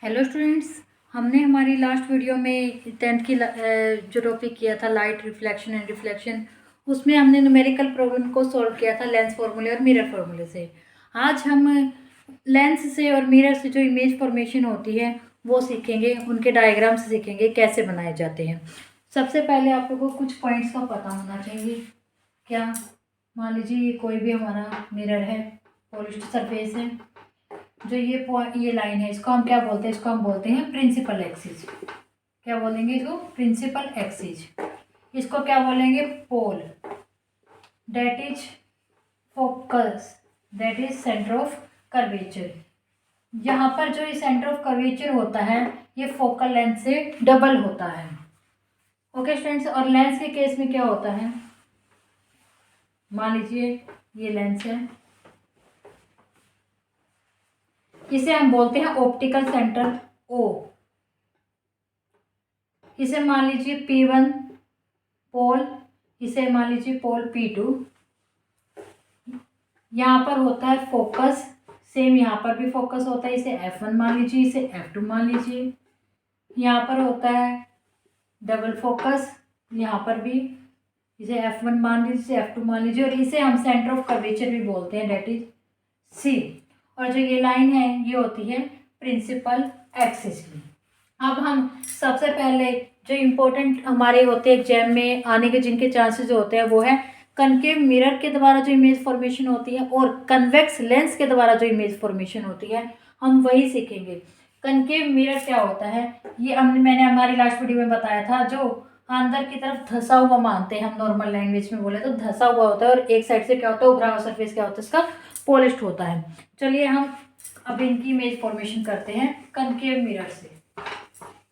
Hello students. हमने हमारी last video में टेंथ की जो टॉपिक किया था लाइट रिफ्लेक्शन एंड रिफ्लेक्शन, उसमें हमने न्यूमेरिकल प्रॉब्लम को सॉल्व किया था लेंस फार्मूले और मिरर फार्मूले से। आज हम लेंस से और मिरर से जो इमेज फॉर्मेशन होती है वो सीखेंगे, उनके डायग्राम से सीखेंगे कैसे बनाए जाते हैं। सबसे पहले आप लोगों को कुछ पॉइंट्स का पता होना चाहिए। क्या, मान लीजिए कोई भी हमारा मिरर है, पॉलिश्ड सरफेस है, जो ये लाइन है इसको हम क्या बोलते हैं? इसको हम बोलते हैं प्रिंसिपल एक्सिस। क्या बोलेंगे इसको? Principal axis. इसको क्या बोलेंगे? Pole. That is focus, that is centre of curvature. यहाँ पर जो ये सेंटर ऑफ कर्वेचर होता है ये फोकल लेंथ से डबल होता है। ओके स्टूडेंट्स, और लेंस के केस में क्या होता है? मान लीजिए ये लेंस है, इसे हम बोलते हैं ऑप्टिकल सेंटर ओ। इसे मान लीजिए P1 पोल, इसे मान लीजिए पोल P2। यहाँ पर होता है फोकस, सेम यहाँ पर भी फोकस होता है, इसे F1 मान लीजिए, इसे F2 मान लीजिए। यहाँ पर होता है डबल फोकस, यहाँ पर भी इसे F1 मान लीजिए, इसे F2 मान लीजिए, और इसे हम सेंटर ऑफ कर्वेचर भी बोलते हैं, डेट इज C। और जो ये लाइन है ये होती है प्रिंसिपल एक्सिस की। अब हम सबसे पहले जो इम्पोर्टेंट हमारे होते हैं एग्जाम में आने के, जिनके चांसेस होते हैं, वो है कनकेव मिरर के द्वारा जो इमेज फॉर्मेशन होती है और कन्वेक्स लेंस के द्वारा जो इमेज फॉर्मेशन होती है, हम वही सीखेंगे। कनकेव मिरर क्या होता है ये मैंने हमारी लास्ट वीडियो में बताया था। जो अंदर की तरफ धंसा हुआ मानते हैं हम, नॉर्मल लैंग्वेज में बोले तो धंसा हुआ होता है, और एक साइड से क्या होता है, उभरा हुआ सरफेस क्या होता है, इसका पॉलिश्ड होता है। चलिए हम अब इनकी इमेज फॉर्मेशन करते हैं कनकेव मिरर से।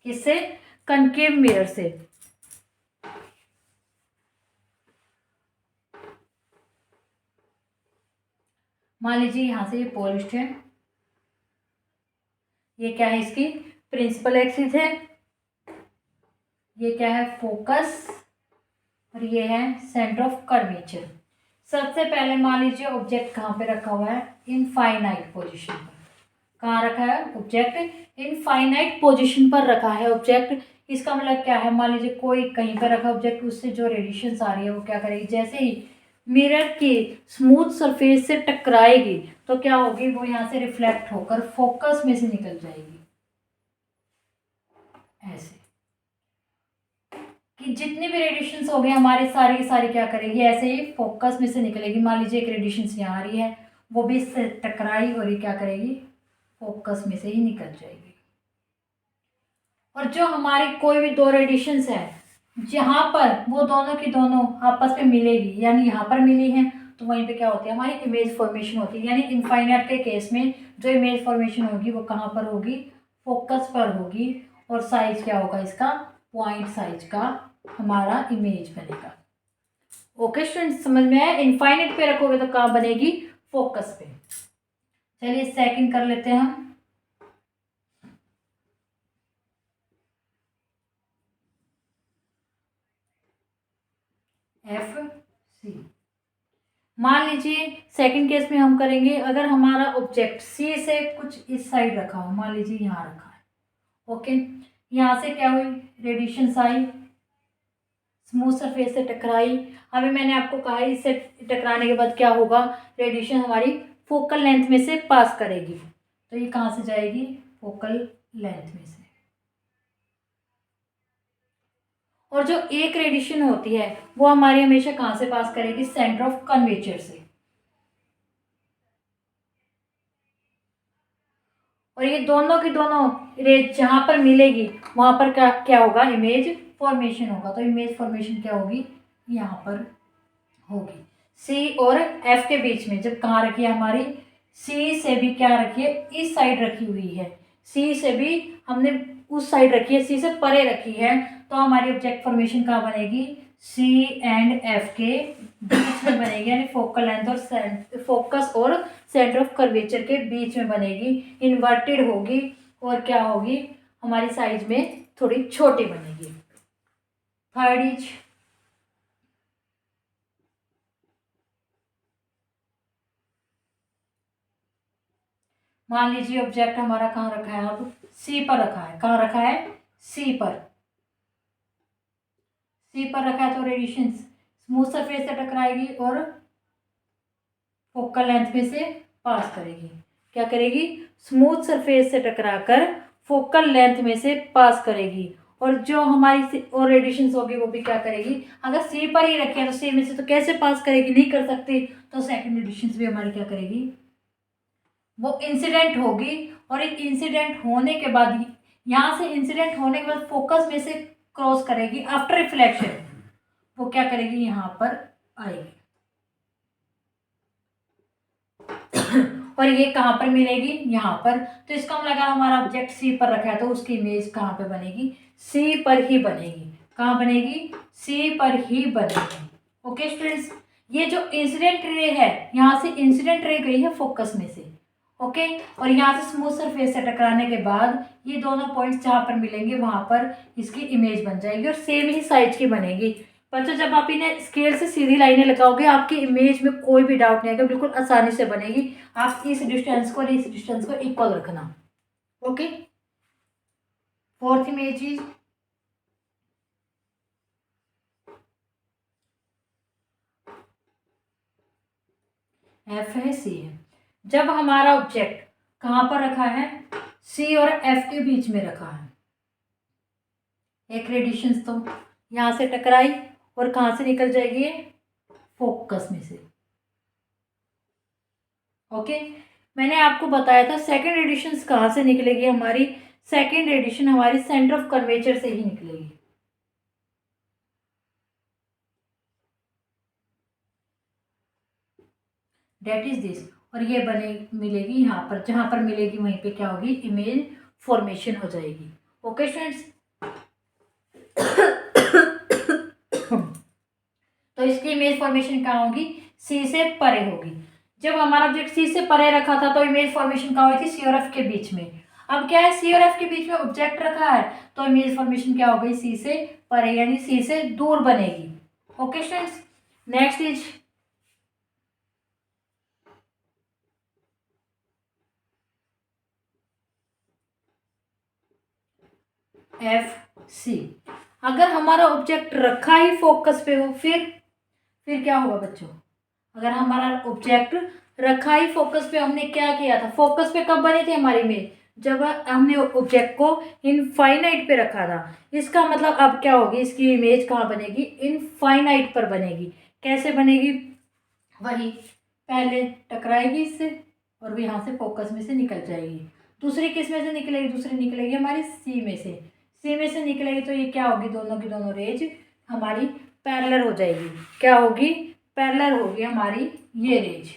किससे? कनकेव मिरर से। मान लीजिए यहां से ये पॉलिश्ड है, ये क्या है? इसकी प्रिंसिपल एक्सिस है। ये क्या है? फोकस। और ये है सेंटर ऑफ कर्वेचर। सबसे पहले मान लीजिए ऑब्जेक्ट कहाँ पे रखा हुआ है? इनफाइनाइट पोजीशन पर। कहाँ रखा है ऑब्जेक्ट? इनफाइनाइट पोजीशन पर रखा है ऑब्जेक्ट। इसका मतलब क्या है? मान लीजिए कोई कहीं पर रखा ऑब्जेक्ट, उससे जो रेडिएशंस आ रही है वो क्या करेगी? जैसे ही मिरर की स्मूथ सरफेस से टकराएगी तो क्या होगी? वो यहाँ से रिफ्लेक्ट होकर फोकस में से निकल जाएगी। ऐसे कि जितनी भी रेडिएशंस हो गए हमारे, सारे की सारी क्या करेगी? ऐसे ही फोकस में से निकलेगी। मान लीजिए एक रेडिएशन यहाँ आ रही है, वो भी इससे टकराई और ये क्या करेगी? फोकस में से ही निकल जाएगी। और जो हमारी कोई भी दो रेडिएशंस है, जहां पर वो दोनों की दोनों आपस में मिलेगी, यानी यहाँ पर मिली है, तो वहीं पे क्या होती है? हमारी इमेज फॉर्मेशन होती है। यानी इनफाइनाइट के केस में जो इमेज फॉर्मेशन होगी वो कहाँ पर होगी? फोकस पर होगी। और साइज क्या होगा इसका? पॉइंट साइज का हमारा इमेज बनेगा। ओके स्टूडेंट, समझ में आया? इनफाइनाइट पे रखोगे तो कहाँ बनेगी? फोकस पे। चलिए सेकंड कर लेते हैं हम। F C। मान लीजिए सेकंड केस में हम करेंगे, अगर हमारा ऑब्जेक्ट सी से कुछ इस साइड रखा हो, मान लीजिए यहाँ रखा है, ओके, यहाँ से क्या हुई? रेडिएशन आई, स्मूथ सरफेस से टकराई। अभी मैंने आपको कहा इससे टकराने के बाद क्या होगा? रेडिएशन हमारी फोकल लेंथ में से पास करेगी, तो ये कहाँ से जाएगी? फोकल लेंथ में से। और जो एक रेडिएशन होती है वो हमारी हमेशा कहाँ से पास करेगी? सेंटर ऑफ कर्वेचर से। और ये दोनों की दोनों रेज जहां पर मिलेगी वहां पर क्या क्या होगा? इमेज फॉर्मेशन होगा। तो इमेज फॉर्मेशन क्या होगी? यहाँ पर होगी। सी और एफ के बीच में जब कहाँ रखी है हमारी? सी से भी क्या रखी है? इस साइड रखी हुई है। सी से भी हमने उस साइड रखी है, सी से परे रखी है, तो हमारी ऑब्जेक्ट फॉर्मेशन कहाँ बनेगी? सी एंड एफ के बीच में बनेगी, यानी फोकल लेंथ और फोकस और सेंटर ऑफ कर्वेचर के बीच में बनेगी। इन्वर्टेड होगी और क्या होगी? हमारी साइज में थोड़ी छोटी बनेगी। थर्ड इज, मान लीजिए ऑब्जेक्ट हमारा कहाँ रखा है, अब सी पर रखा है। कहाँ रखा है? सी पर। सी पर रखा है तो रेडिएशन स्मूथ सरफेस से टकराएगी और फोकल लेंथ में से पास करेगी। क्या करेगी? स्मूथ सरफेस से टकराकर फोकल लेंथ में से पास करेगी। और जो हमारी और रेडिएशन होगी वो भी क्या करेगी? अगर सी पर ही रखे तो सी में से तो कैसे पास करेगी? नहीं कर सकती। तो सेकंड रेडिएशन भी हमारी क्या करेगी? वो इंसिडेंट होगी। और एक इंसिडेंट होने के बाद, यहाँ से इंसिडेंट होने के बाद फोकस में से क्रॉस करेगी आफ्टर रिफ्लेक्शन। वो क्या करेगी? यहाँ पर आएगी। और ये कहाँ पर मिलेगी? यहाँ पर। तो इसका मतलब अगर हमारा ऑब्जेक्ट सी पर रखा है तो उसकी इमेज कहाँ पे बनेगी? सी पर ही बनेगी। कहाँ बनेगी? सी पर ही बनेगी। ओके स्टूडेंट्स, ये जो इंसिडेंट रे है, यहाँ से इंसिडेंट रे गई है फोकस में से। ओके, और यहाँ से स्मूथ सरफेस से टकराने के बाद ये दोनों पॉइंट्स जहाँ पर मिलेंगे वहां पर इसकी इमेज बन जाएगी और सेम ही साइज की बनेगी। बच्चों, जब आप इन्हें स्केल से सीधी लाइनें लगाओगे आपकी इमेज में कोई भी डाउट नहीं आएगा, बिल्कुल आसानी से बनेगी। आप इस डिस्टेंस को और इस डिस्टेंस को इक्वल रखना। Okay, fourth image is F है, सी है। जब हमारा ऑब्जेक्ट कहाँ पर रखा है? सी और एफ के बीच में रखा है। एक रेडिएशन तो यहाँ से टकराई और कहाँ से निकल जाएगी? फोकस में से। ओके, मैंने आपको बताया था सेकंड रेडिएशन कहाँ से निकलेगी हमारी? सेकंड रेडिएशन हमारी सेंटर ऑफ कर्वेचर से ही निकलेगी। That is this. और ये बने मिलेगी यहाँ पर, जहाँ पर मिलेगी वहीं पे क्या होगी? इमेज फॉर्मेशन हो जाएगी। ओके स्टूडेंट्स, तो इसकी इमेज फॉर्मेशन कहाँ होगी? सी से परे होगी। जब हमारा ऑब्जेक्ट सी से परे रखा था तो इमेज फॉर्मेशन कहाँ हुई थी? सी और एफ के बीच में। अब क्या है? सी और एफ के बीच में ऑब्जेक्ट रखा है तो इमेज फॉर्मेशन क्या हो गई? सी से परे, यानी सी से दूर बनेगी। Okay students, next is F C. अगर हमारा ऑब्जेक्ट रखा ही फोकस पे हो फिर क्या होगा बच्चों? अगर हमारा ऑब्जेक्ट रखा ही फोकस पे, हमने क्या किया था? फोकस पे कब बनी थी हमारी इमेज? जब हमने ऑब्जेक्ट को इनफाइनाइट पे रखा था। इसका मतलब अब क्या होगी? इसकी इमेज कहाँ बनेगी? इनफाइनाइट पर बनेगी। कैसे बनेगी? वही, पहले टकराएगी इससे और भी यहाँ से फोकस में से निकल जाएगी। दूसरी किस में से निकलेगी? दूसरी निकलेगी हमारी सी में से। सी में से निकलेगी तो ये क्या होगी? दोनों की दोनों रेज हमारी पैरेलल हो जाएगी। क्या होगी? पैरेलल होगी हमारी ये रेज।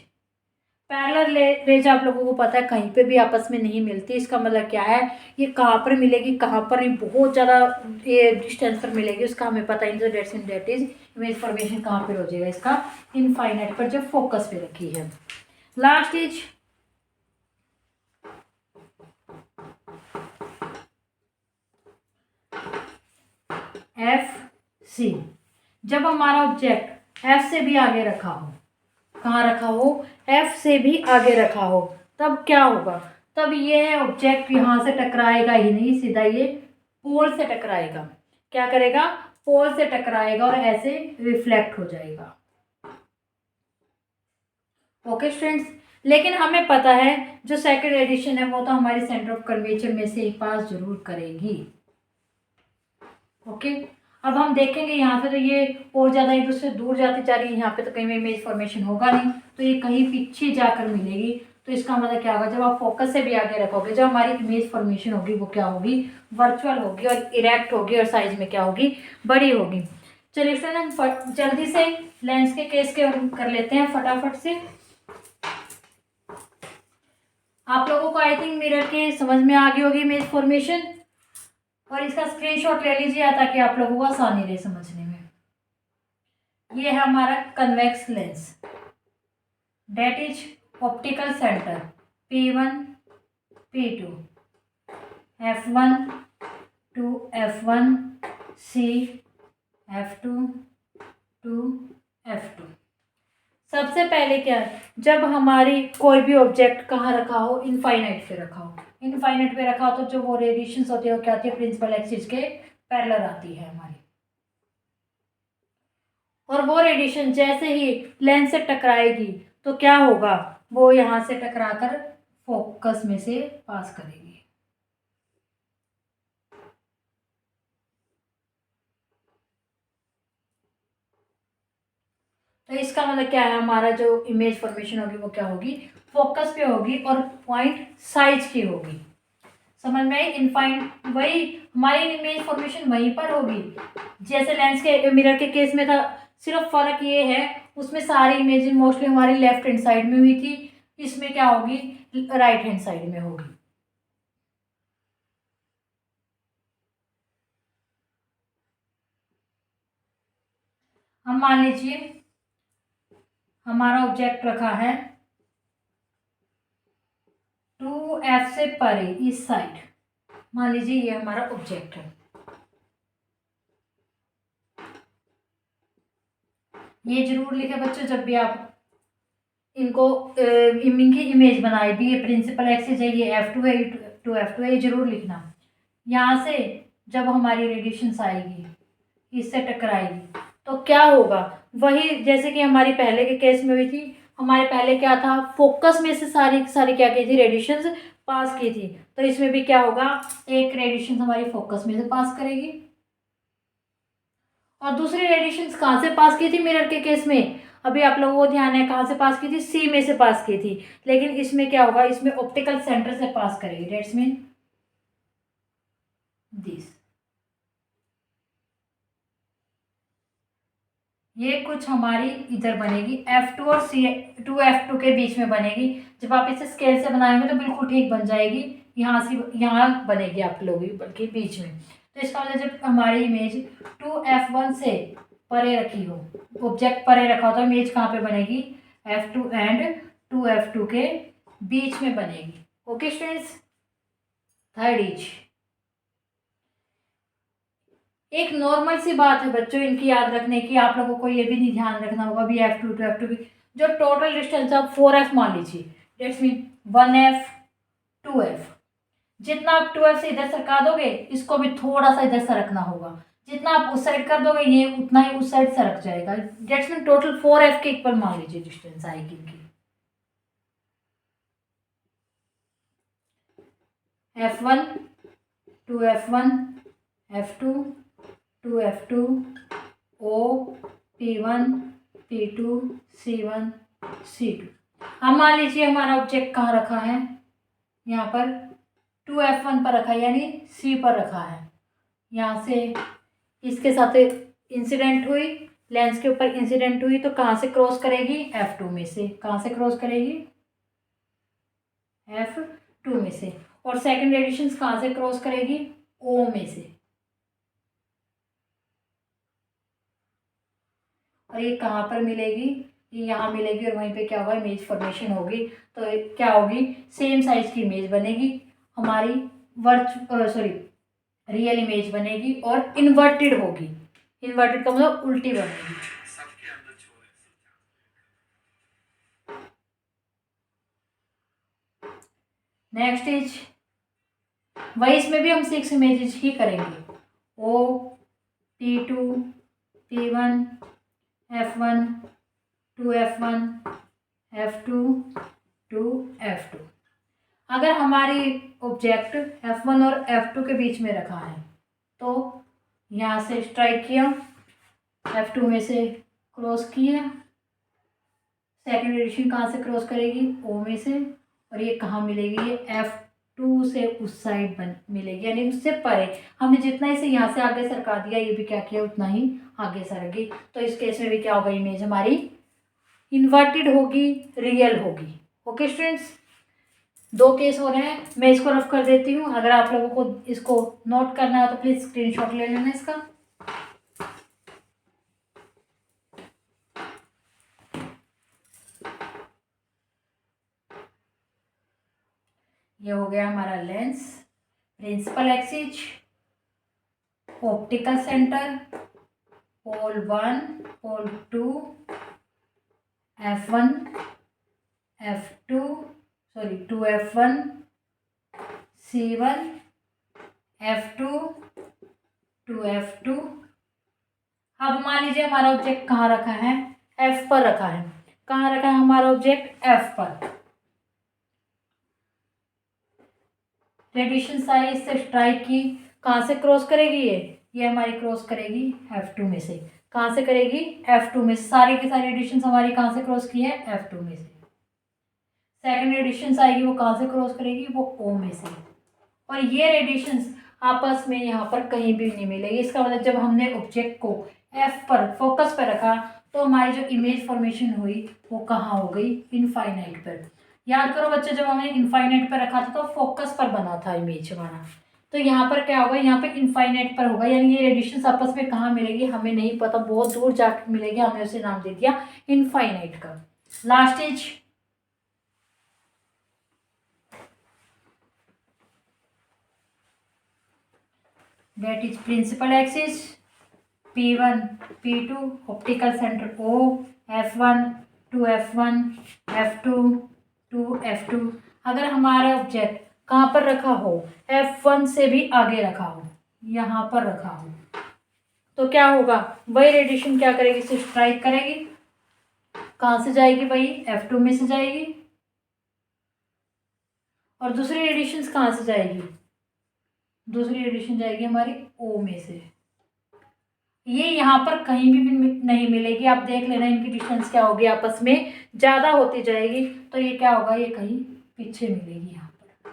पैरेलल रेज आप लोगों को पता है कहीं पे भी आपस में नहीं मिलती। इसका मतलब क्या है? ये कहाँ पर मिलेगी, कहाँ पर नहीं, बहुत ज़्यादा ये डिस्टेंस पर मिलेगी उसका हमें पता नहीं। डेट इज इमेज फॉर्मेशन कहाँ पर हो जाएगा इसका? इनफाइनाइट पर, जब फोकस पे रखी है। Last is F C. जब हमारा ऑब्जेक्ट एफ से भी आगे रखा हो, कहाँ रखा हो? एफ से भी आगे रखा हो, तब क्या होगा? तब ये ऑब्जेक्ट यहाँ से टकराएगा ही नहीं, सीधा ये पोल से टकराएगा। क्या करेगा? पोल से टकराएगा और ऐसे रिफ्लेक्ट हो जाएगा। ओके स्टूडेंट्स, लेकिन हमें पता है जो सेकंड एडिशन है वो तो हमारी सेंटर ऑफ कर्वेचर में से ही पास जरूर करेगी। ओके, अब हम देखेंगे यहाँ से तो ये और ज़्यादा एक दूसरे से दूर जाती जा रही है। यहाँ पे तो कहीं में इमेज फॉर्मेशन होगा नहीं, तो ये कहीं पीछे जाकर मिलेगी। तो इसका मतलब क्या होगा? जब आप फोकस से भी आगे रखोगे, जब हमारी इमेज फॉर्मेशन होगी वो क्या होगी? वर्चुअल होगी और इरेक्ट होगी और साइज में क्या होगी? बड़ी होगी। चलिए फ्रेंड, हम जल्दी से लेंस के केस के कर लेते हैं फटाफट से। आप लोगों को आई थिंक मिरर के समझ में आ गई होगी इमेज फॉर्मेशन, और इसका स्क्रीनशॉट ले लीजिए ताकि आप लोगों को आसानी रहे समझने में। ये है हमारा convex lens, that is optical centre P1 P2 F1 to F1 C F2 to F2। सबसे पहले क्या है, जब हमारी कोई भी ऑब्जेक्ट कहाँ रखा हो, इनफाइनाइट पे रखा हो, इनफाइनाइट पे रखा हो तो जो वो रेडिएशंस होती है वो क्या आती है, प्रिंसिपल एक्सिस के पैरेलल आती है हमारी। और वो रेडिएशन जैसे ही लेंस से टकराएगी तो क्या होगा, वो यहाँ से टकराकर फोकस में से पास करेगी। तो इसका मतलब क्या है, हमारा जो इमेज फॉर्मेशन होगी वो क्या होगी, फोकस पे होगी और पॉइंट साइज की होगी। समझ में आई, इनफाइन वही हमारी इमेज फॉर्मेशन वहीं पर होगी जैसे लेंस के मिरर के केस में था। सिर्फ फर्क ये है, उसमें सारी इमेज मोस्टली हमारी लेफ्ट हैंड साइड में हुई थी, इसमें क्या होगी, राइट हैंड साइड में होगी। हम मान लीजिए हमारा ऑब्जेक्ट रखा है 2F से परे इस साइड, मान लीजिए ये हमारा ऑब्जेक्ट है। ये जरूर लिखे बच्चों जब भी आप इनको इनकी इमेज बनाए भी, ये प्रिंसिपल एक्सिस है, ये F2 है, 2F2 है, ये जरूर लिखना। यहाँ से जब हमारी रेडिएशंस आएगी इससे टकराएगी तो क्या होगा, वही जैसे कि हमारी पहले के केस में हुई थी। हमारे पहले क्या था, फोकस में से सारी सारी क्या की थी, रेडिएशंस पास की थी। तो इसमें भी क्या होगा, एक रेडिएशन हमारी फोकस में से पास करेगी और दूसरी रेडिएशंस कहाँ से पास की थी मिरर के केस में, अभी आप लोगों को ध्यान है कहाँ से पास की थी, सी में से पास की थी। लेकिन इसमें क्या होगा, इसमें ऑप्टिकल सेंटर से पास करेगी, डेट्स मीन दिस। ये कुछ हमारी इधर बनेगी F2 और C2F2 के बीच में बनेगी। जब आप इसे स्केल से बनाएंगे तो बिल्कुल ठीक बन जाएगी, यहाँ से यहाँ बनेगी आप लोगों की बल्कि बीच में। तो इसका मतलब जब हमारी इमेज 2F1 से परे रखी हो, ऑब्जेक्ट परे रखा हो तो इमेज कहाँ पे बनेगी, F2 एंड 2F2 के बीच में बनेगी। ओके स्टूडेंट्स, थर्ड इज एक नॉर्मल सी बात है बच्चों इनकी याद रखने की, आप लोगों को ये भी नहीं ध्यान रखना होगा भी F2 टू F2 भी, जो टोटल डिस्टेंस आप 4F मान लीजिए, डेट्स मीन 1F 2F, जितना आप 2F से इधर सरका दोगे इसको भी थोड़ा सा इधर सरकना होगा, जितना आप उस साइड कर दोगे ये उतना ही उस साइड सरक जाएगा। डेट्स मीन टोटल 4F के इक्वल मान लीजिए डिस्टेंस आएगी इनकी। F1 2F1 F2 2F2 O P1 P2 C1 C2। अब मान लीजिए हमारा ऑब्जेक्ट कहाँ रखा है, यहाँ पर 2F1 पर रखा है यानी C पर रखा है। यहाँ से इसके साथ इंसिडेंट हुई, लेंस के ऊपर इंसिडेंट हुई तो कहाँ से क्रॉस करेगी, F2 में से। कहाँ से क्रॉस करेगी, F2 में से। और सेकंड रेडिएशन कहाँ से क्रॉस करेगी, O में से। और ये कहाँ पर मिलेगी, ये यहाँ मिलेगी और वहीं पे क्या होगा, इमेज फॉर्मेशन होगी। तो क्या होगी, सेम साइज की इमेज बनेगी हमारी, सॉरी रियल इमेज बनेगी और इन्वर्टेड होगी। इन्वर्टेड का मतलब उल्टी बनेगी। नेक्स्ट इज वही, इसमें भी हम 6 इमेजेस ही करेंगे, O P2 P1 F1 2F1 F2 2F2। अगर हमारी ऑब्जेक्ट F1 और F2 के बीच में रखा है तो यहाँ से स्ट्राइक किया, F2 में से क्रॉस किया, सेकेंड एडिशन कहाँ से क्रॉस करेगी, O में से। और ये कहाँ मिलेगी, ये F2 से उस साइड बन मिलेगी यानी उससे परे। हमने जितना इसे यहाँ से आगे सरका दिया ये भी क्या किया उतना ही आगे सरक गई। तो इस केस में भी क्या होगा, इमेज हमारी इन्वर्टेड होगी, रियल होगी। ओके स्टूडेंट्स, 2 केस हो रहे हैं, मैं इसको रफ कर देती हूँ। अगर आप लोगों को इसको नोट करना है तो प्लीज स्क्रीनशॉट ले लेना इसका। ये हो गया हमारा lens, principal axis, optical centre, pole 1 pole 2 F1 F2 sorry 2F1 C1 F2 2F2। अब मान लीजिए हमारा ऑब्जेक्ट कहाँ रखा है, F पर रखा है। कहाँ रखा है हमारा ऑब्जेक्ट, F पर। रेडिएशन साइज से स्ट्राइक की, कहाँ से क्रॉस करेगी ये हमारी क्रॉस करेगी F2 में से। कहाँ से करेगी, F2 में से। सारी की सारी रेडिएशन हमारी कहाँ से क्रॉस की है, F2 में से। सेकंड रेडिएशन आएगी वो कहाँ से क्रॉस करेगी, वो O में से। और ये रेडिएशन आपस में यहाँ पर कहीं भी नहीं मिलेगी। इसका मतलब जब हमने ऑब्जेक्ट को F पर फोकस पर रखा तो हमारी जो इमेज फॉर्मेशन हुई वो कहाँ हो गई, इनफाइनाइट पर। याद करो बच्चे, जब हमने इनफाइनाइट पर रखा था तो फोकस पर बना था इमेज हमारा। तो यहाँ पर क्या होगा, यहाँ पे इनफाइनाइट पर होगा, यानी ये रेडिएशन आपस में कहाँ मिलेगी हमें नहीं पता, बहुत दूर जाकर मिलेगी। हमने उसे नाम दे दिया इनफाइनाइट का। Last as that is principal axis, P1 P2 optical center O, F1 2F1 F2 2F2। अगर हमारा ऑब्जेक्ट कहाँ पर रखा हो, F1 से भी आगे रखा हो, यहाँ पर रखा हो, तो क्या होगा, वही रेडिएशन क्या करेगी, इसे स्ट्राइक करेगी। कहाँ से जाएगी, वही F2 में से जाएगी। और दूसरी रेडिएशन कहाँ से जाएगी, दूसरी रेडिएशन जाएगी हमारी O में से। ये यहाँ पर कहीं भी नहीं मिलेगी। आप देख लेना इनकी डिस्टेंस क्या होगी, आपस में ज़्यादा होती जाएगी। तो ये क्या होगा, ये कहीं पीछे मिलेगी यहाँ पर,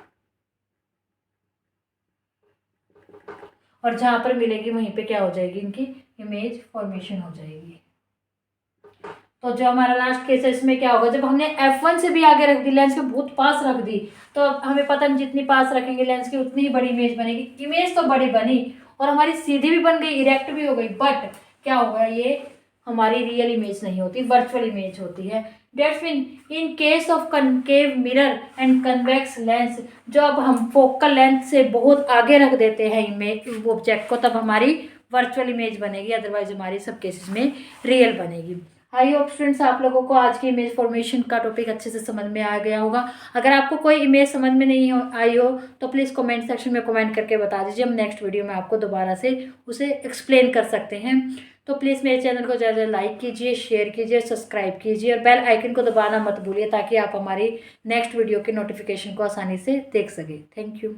और जहाँ पर मिलेगी वहीं पे क्या हो जाएगी, इनकी इमेज फॉर्मेशन हो जाएगी। तो जो हमारा लास्ट केस है इसमें क्या होगा, जब हमने F1 से भी आगे रख दी, लेंस के बहुत पास रख दी, तो हमें पता नहीं जितनी पास रखेंगे लेंस की उतनी ही बड़ी इमेज बनेगी। इमेज तो बड़ी बनी और हमारी सीधी भी बन गई, इरेक्ट भी हो गई, बट क्या होगा, ये हमारी रियल इमेज नहीं होती, वर्चुअल इमेज होती है। That's mean in case of concave mirror and convex lens, जब हम फोकल लेंथ से बहुत आगे रख देते हैं इमेज ऑब्जेक्ट को, तब हमारी वर्चुअल इमेज बनेगी, अदरवाइज हमारी सब केसेस में रियल बनेगी। आई होप स्टूडेंट्स आप लोगों को आज की इमेज फॉर्मेशन का टॉपिक अच्छे से समझ में आ गया होगा। अगर आपको कोई इमेज समझ में नहीं आई हो तो प्लीज़ कमेंट सेक्शन में कमेंट करके बता दीजिए, हम नेक्स्ट वीडियो में आपको दोबारा से उसे एक्सप्लेन कर सकते हैं। तो प्लीज़ मेरे चैनल को ज़्यादा लाइक कीजिए, शेयर कीजिए, सब्सक्राइब कीजिए और बेल आइकन को दबाना मत भूलिए, ताकि आप हमारी नेक्स्ट वीडियो के नोटिफिकेशन को आसानी से देख सकें। Thank you.